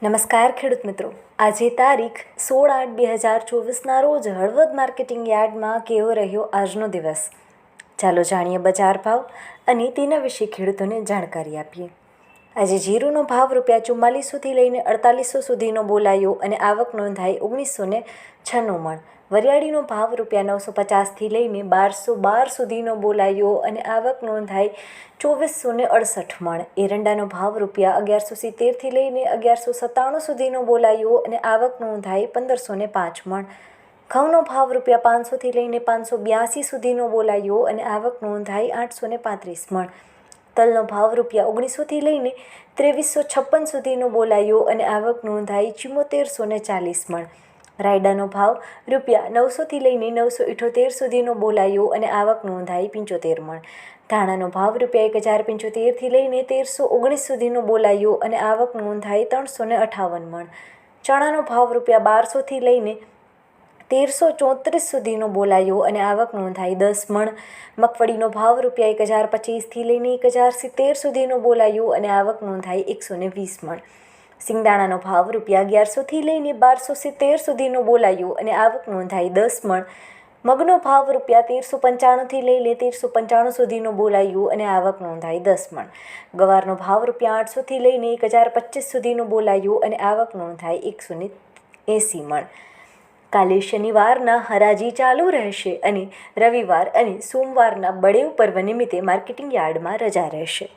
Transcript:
નમસ્કાર ખેડૂત મિત્રો, આજે તારીખ 16/8/2024ના રોજ હળવદ માર્કેટિંગ યાર્ડમાં કેવો રહ્યો આજનો દિવસ? ચાલો જાણીએ બજાર ભાવ અને તેના વિશે ખેડૂતોને જાણકારી આપીએ. આજે જીરુનો ભાવ ₹4400થી લઈને 4800 સુધીનો બોલાયો અને આવક નોંધાઈ 1996 મણ. વરિયાળીનો ભાવ ₹950થી લઈને 1212 સુધીનો બોલાયો અને આવક નોંધાઈ 2468 મણ. એરંડાનો ભાવ ₹1170થી લઈને 1197 સુધીનો બોલાયો અને આવક નોંધાઈ 1505 મણ. ઘઉંનો ભાવ ₹500થી લઈને 582 સુધીનો બોલાયો અને આવક નોંધાઈ 835 મણ. તલનો ભાવ ₹1900થી લઈને 2356 સુધીનો બોલાયો અને આવક નોંધાઈ 7440 મણ. રાયડાનો ભાવ ₹900થી લઈને 978 સુધીનો બોલાયો અને આવક નોંધાઈ 75 મણ. ધાણાનો ભાવ ₹1075થી લઈને 1319 સુધીનો બોલાયો અને આવક નોંધાઈ 358 મણ. ચણાનો ભાવ ₹1200થી લઈને 1334 સુધીનો બોલાયો અને આવક નોંધાઈ 10 મણ. મગફળીનો ભાવ ₹1025થી લઈને 1070 સુધીનો બોલાયો અને આવક નોંધાઈ 120 મણ. સિંગદાણાનો ભાવ ₹1100થી લઈને 1270 સુધીનો બોલાયો અને આવક નોંધાઈ 10 મણ. મગનો ભાવ ₹1395થી લઈને 1395 સુધીનો બોલાયો અને આવક નોંધાઈ 10 મણ. ગવારનો ભાવ ₹800થી લઈને 1025 સુધીનો બોલાયો અને આવક નોંધાઈ 180 મણ. કાલે શનિવારના હરાજી ચાલુ રહેશે અને રવિવાર અને સોમવારના બળેવ પર્વ નિમિત્તે માર્કેટિંગ યાર્ડમાં રજા રહેશે.